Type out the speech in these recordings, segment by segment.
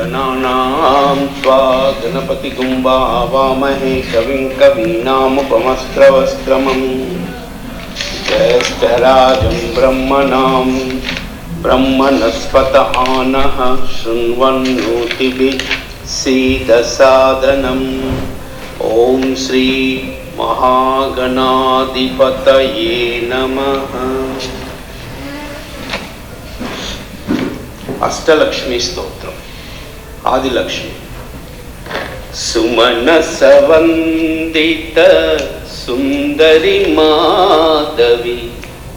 गणानां त्वा गणपतिगुं वामहे कविं कवीनामुपमस्त्रवस्त्रमम् ज्येष्ठराजं ब्रह्मणां ब्रह्मणस्पत आनः शृण्वन्नोतिभिः सीदसादनम्। ॐ श्री महागणाधिपतये नमः। अष्टलक्ष्मी स्तोत्रम। आदिलक्ष्मी। सुमनसवन्दित सुंदरी माधवी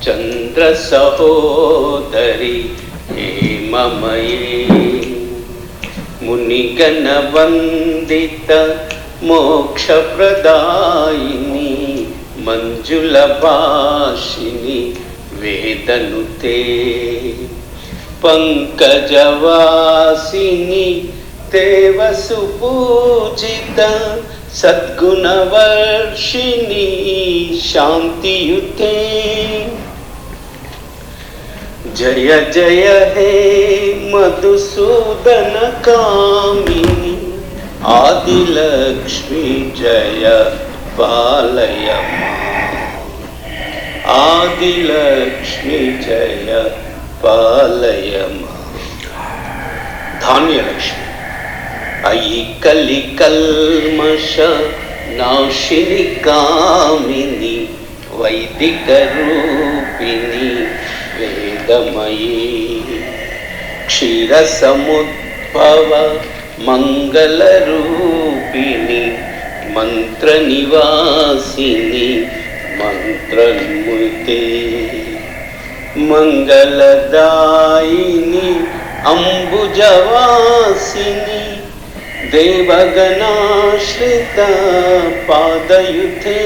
चंद्र सहोदरी हेममयी मुनिगण वंदित मोक्षप्रदायिनी मंजुलभाषिनी वेदनुते पंकजवासिनी देवसुपूजित सद्गुणवर्षिणी शांतियुते। जय जय हे मधुसूदन कामिनी आदिलक्ष्मी जय पालय मां। आदिलक्ष्मी जय पालय मां। धान्यलक्ष्मी। अयि कलिकल्मष नाशिनी कामिनी वैदिक रूपिणी वेदमयी क्षीरसमुद्भव मंगल रूपिणी मंत्र निवासिनी मंत्रन्मुते मंगलदायिनी अम्बुजवासिनी देवगणाश्रित पादयुते।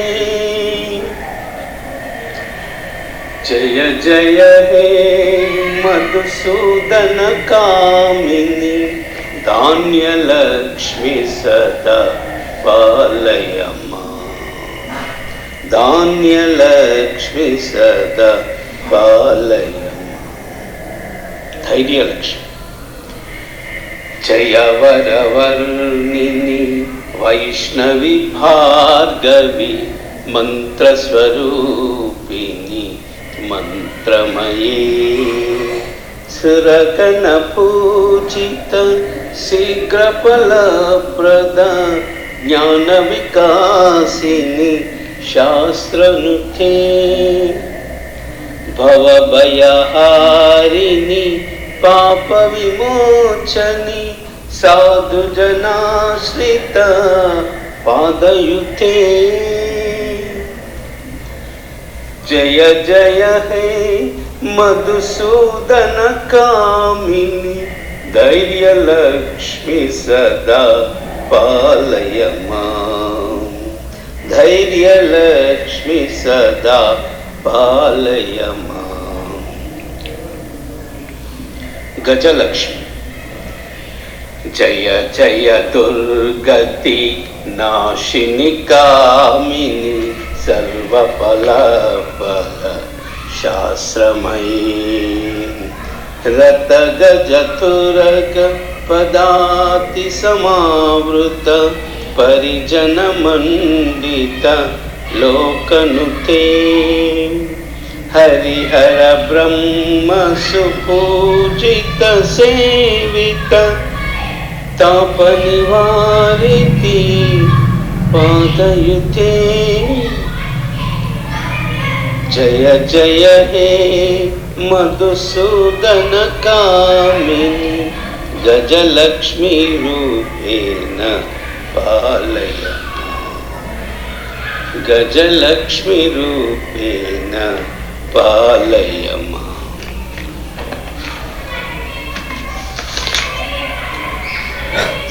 जय जय हे मधुसूदन कामिनी धान्यलक्ष्मी सदा पालय मां। धान्यलक्ष्मी सदा पालय मां। धैर्यलक्ष्मी। जय वरवर्णिनी वैष्णवी भार्गवी मंत्रस्वरूपिणी मंत्रमयी सुरगण पूजित शीघ्रफलप्रद ज्ञान विकासिनी शास्त्रनुते भवभयहारिणी पाप विमोचनी साधुजनाश्रित पादयुते। जय जय हे मधुसूदन कामिनी धैर्यलक्ष्मी सदा पालय मां। धैर्यलक्ष्मी सदा पालय मां। गजलक्ष्मी। जय जय दुर्गति नाशिनी कामिनी सर्वफलफल शास्त्रमयी रत गजतुरग पदाति समावृत परिजन मंडित लोकनुते हरिहर ब्रह्म सुपूजित सेवित ताप निवारिति पादयुते। जय जय हे मधुसूदन कामिनी गजलक्ष्मी रूपेण पालय मां। गजलक्ष्मी रूपेण पालय मां।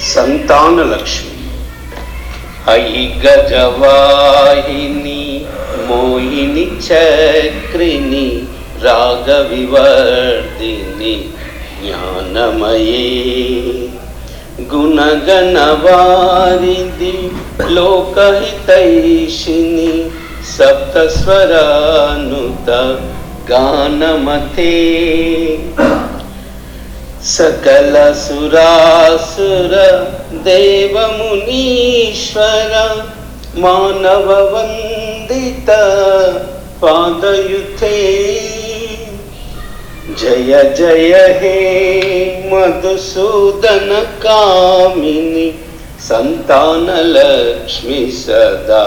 संतान लक्ष्मी। अयि गजवाहिनी मोहिनी चक्रिणी रागविवर्धिनी ज्ञानमयी गुणगणवारिधि लोकहितैषिणी सप्तस्वरानुत गानमते सकल सुरासुर देवमुनीश्वर मानव वंदित पादयुते जय जय हे मधुसूदन कामिनी संतान लक्ष्मी सदा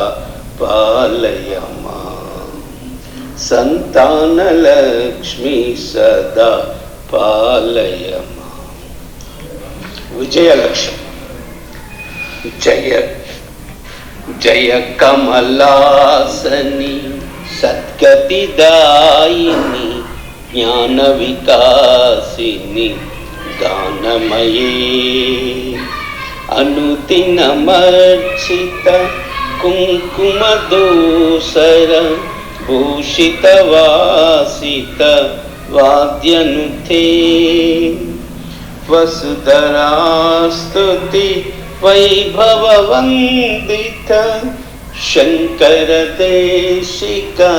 पालय मां संतान लक्ष्मी सदा पालय मां। विजयलक्ष्मी जय जय कमलासनी सद्गतिदायिनी ज्ञान विकासिनी गानमयी अनुदिनमर्चित कुंकुमदूसर भूषित वासित वाद्यनुते वसुधरास्तुति वैभव वंदित शंकर देशिका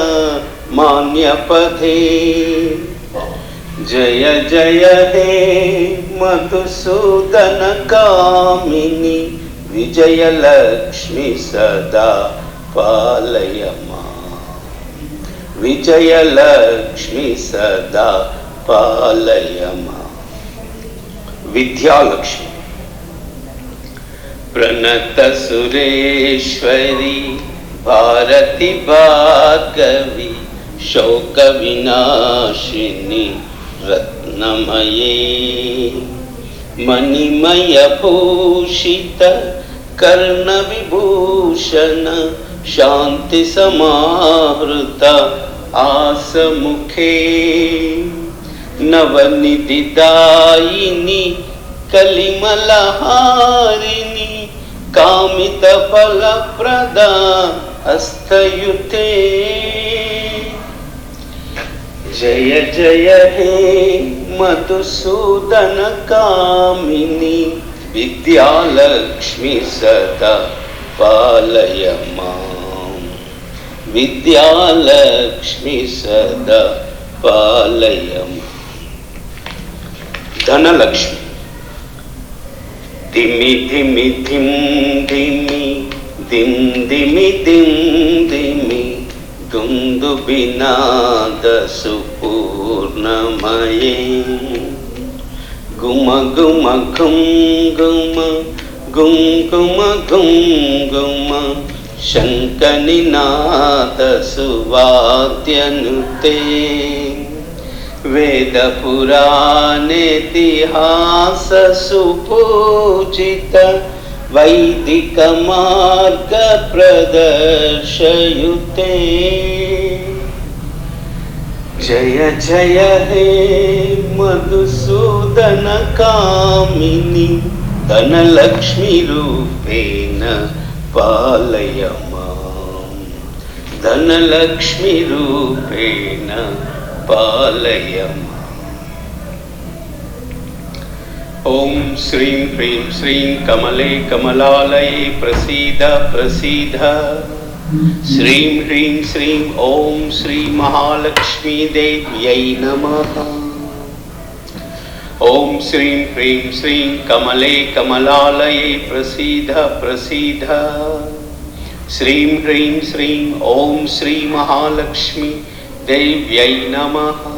मान्यपथे जय जय हे मधुसूदन कामिनी विजयलक्ष्मी सदा पालय मां विजयलक्ष्मी सदा पालय मां। विद्यालक्ष्मी प्रणत सुरेश्वरी भारती भार्गवी शोक विनाशिनी रत्नमये मणिमय भूषित कर्ण विभूषण शांति समाहृत आसमुखे नवनिधिदायिनी कलिमलहारिणी कामित फलप्रदा हस्तयुते जय जय हे मधुसूदन कामिनी विद्यालक्ष्मी सदा पालय मां विद्यालक्ष्मी सदा पालय मां। धनलक्ष्मी धिमि धिमि धिम धिमि धिम धिमि धिम धिमि दुन्दुभिनाद सुपूर्णमये गुम गुम घुम गुम गुम गुम घुम गुम शङ्खनिनाद सुवाद्यनुते वेद पुराणेतिहास सुपूजित वैदिक मार्ग प्रदर्शयुते जय जय हे मधुसूदन कामिनी धनलक्ष्मी रूपेण पालय मां धनलक्ष्मी रूपेण पालय मां। ओम श्रीं ह्रीं श्रीं कमले कमलालये प्रसीद प्रसीद श्रीं ह्रीं श्रीं ओम श्री महालक्ष्मी देव्यै नमः। ओम श्रीं ह्रीं श्रीं कमले कमलालये प्रसीद प्रसीद श्रीं ह्रीं श्रीं ओम श्री महालक्ष्मी देव्यै नमः।